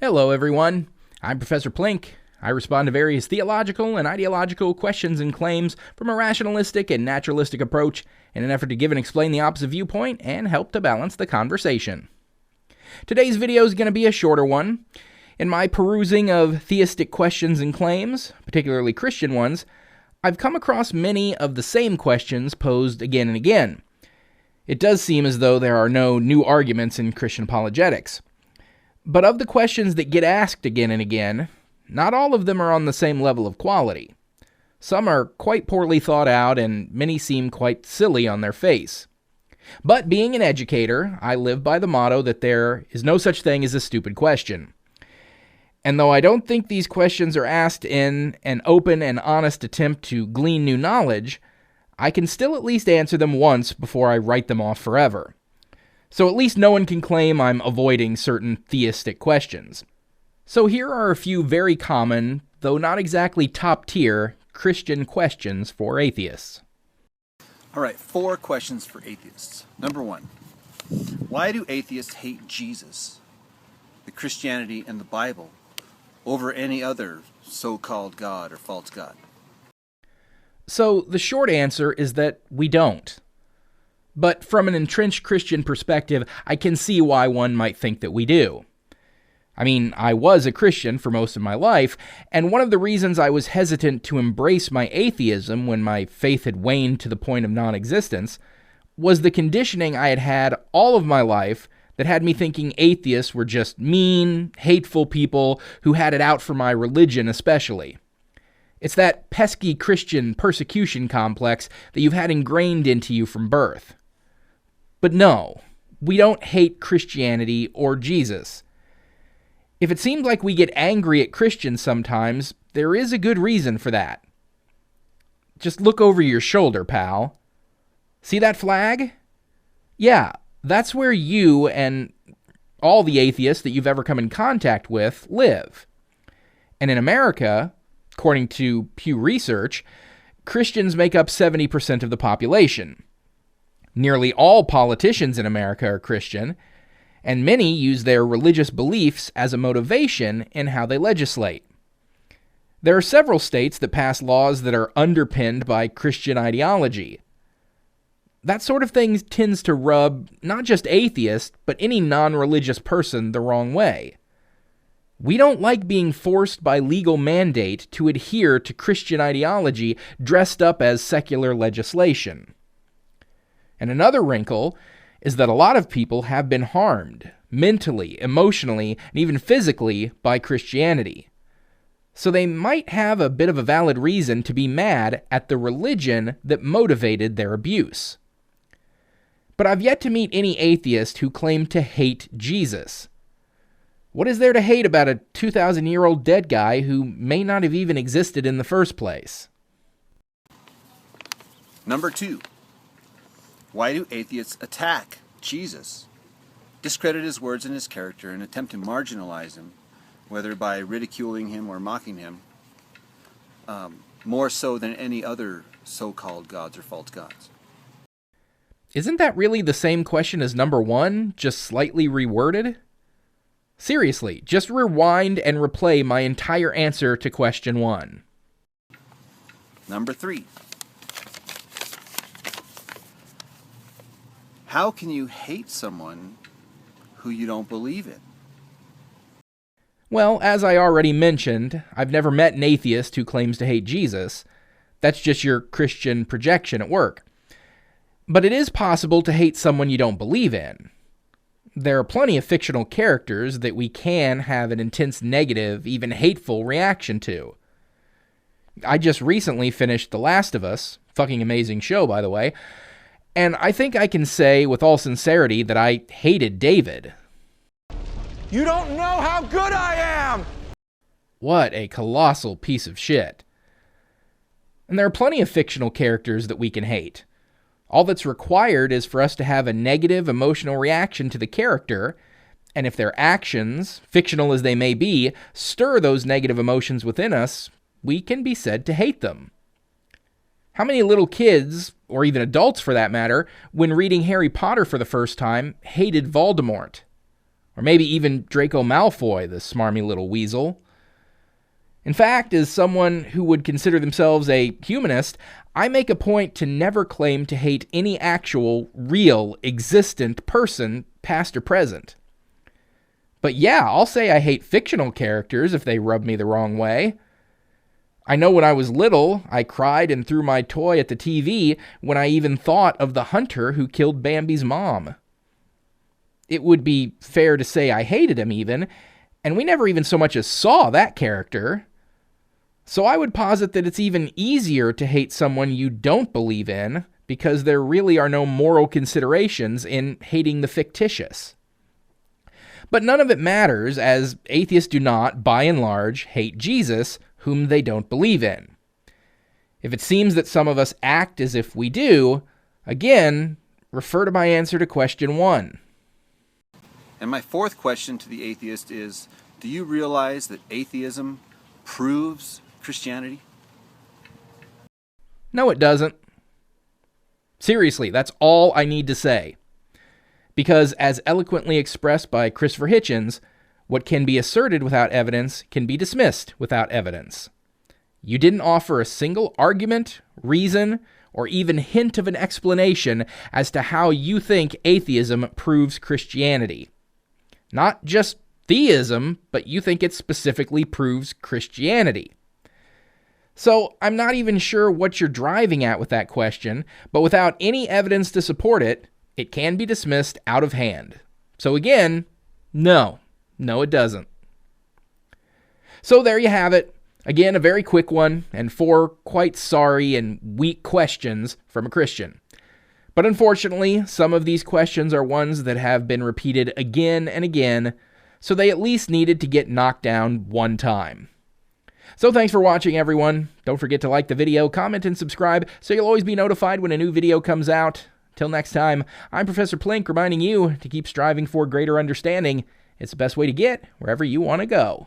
Hello, everyone. I'm Professor Plink. I respond to various theological and ideological questions and claims from a rationalistic and naturalistic approach in an effort to give and explain the opposite viewpoint and help to balance the conversation. Today's video is going to be a shorter one. In my perusing of theistic questions and claims, particularly Christian ones, I've come across many of the same questions posed again and again. It does seem as though there are no new arguments in Christian apologetics. But of the questions that get asked again and again, not all of them are on the same level of quality. Some are quite poorly thought out, and many seem quite silly on their face. But being an educator, I live by the motto that there is no such thing as a stupid question. And though I don't think these questions are asked in an open and honest attempt to glean new knowledge, I can still at least answer them once before I write them off forever. So at least no one can claim I'm avoiding certain theistic questions. So here are a few very common, though not exactly top-tier, Christian questions for atheists. All right, 4 questions for atheists. Number 1, why do atheists hate Jesus, the Christianity, and the Bible over any other so-called God or false God? So the short answer is that we don't. But from an entrenched Christian perspective, I can see why one might think that we do. I mean, I was a Christian for most of my life, and one of the reasons I was hesitant to embrace my atheism when my faith had waned to the point of non-existence was the conditioning I had had all of my life that had me thinking atheists were just mean, hateful people who had it out for my religion especially. It's that pesky Christian persecution complex that you've had ingrained into you from birth. But no, we don't hate Christianity or Jesus. If it seems like we get angry at Christians sometimes, there is a good reason for that. Just look over your shoulder, pal. See that flag? Yeah, that's where you and all the atheists that you've ever come in contact with live. And in America, according to Pew Research, Christians make up 70% of the population. Nearly all politicians in America are Christian, and many use their religious beliefs as a motivation in how they legislate. There are several states that pass laws that are underpinned by Christian ideology. That sort of thing tends to rub not just atheists, but any non-religious person the wrong way. We don't like being forced by legal mandate to adhere to Christian ideology dressed up as secular legislation. And another wrinkle is that a lot of people have been harmed, mentally, emotionally, and even physically, by Christianity. So they might have a bit of a valid reason to be mad at the religion that motivated their abuse. But I've yet to meet any atheist who claimed to hate Jesus. What is there to hate about a 2,000-year-old dead guy who may not have even existed in the first place? Number 2, why do atheists attack Jesus, discredit his words and his character, and attempt to marginalize him, whether by ridiculing him or mocking him, more so than any other so-called gods or false gods? Isn't that really the same question as number 1, just slightly reworded? Seriously, just rewind and replay my entire answer to question 1. Number 3, how can you hate someone who you don't believe in? Well, as I already mentioned, I've never met an atheist who claims to hate Jesus. That's just your Christian projection at work. But it is possible to hate someone you don't believe in. There are plenty of fictional characters that we can have an intense negative, even hateful reaction to. I just recently finished The Last of Us, fucking amazing show by the way, and I think I can say with all sincerity that I hated David. You don't know how good I am! What a colossal piece of shit. And there are plenty of fictional characters that we can hate. All that's required is for us to have a negative emotional reaction to the character, and if their actions, fictional as they may be, stir those negative emotions within us, we can be said to hate them. How many little kids, or even adults for that matter, when reading Harry Potter for the first time, hated Voldemort? Or maybe even Draco Malfoy, the smarmy little weasel. In fact, as someone who would consider themselves a humanist, I make a point to never claim to hate any actual, real, existent person, past or present. But yeah, I'll say I hate fictional characters if they rub me the wrong way. I know when I was little, I cried and threw my toy at the TV when I even thought of the hunter who killed Bambi's mom. It would be fair to say I hated him even, and we never even so much as saw that character. So I would posit that it's even easier to hate someone you don't believe in, because there really are no moral considerations in hating the fictitious. But none of it matters, as atheists do not, by and large, hate Jesus, whom they don't believe in. If it seems that some of us act as if we do, again, refer to my answer to question 1. And my fourth question to the atheist is, do you realize that atheism proves Christianity? No, it doesn't. Seriously, that's all I need to say. Because, as eloquently expressed by Christopher Hitchens, what can be asserted without evidence can be dismissed without evidence. You didn't offer a single argument, reason, or even hint of an explanation as to how you think atheism proves Christianity. Not just theism, but you think it specifically proves Christianity. So I'm not even sure what you're driving at with that question, but without any evidence to support it, it can be dismissed out of hand. So again, no, it doesn't. So there you have it. Again, a very quick one, and 4 quite sorry and weak questions from a Christian. But unfortunately, some of these questions are ones that have been repeated again and again, so they at least needed to get knocked down one time. So thanks for watching, everyone. Don't forget to like the video, comment, and subscribe so you'll always be notified when a new video comes out. Till next time, I'm Professor Plink reminding you to keep striving for greater understanding. It's the best way to get wherever you want to go.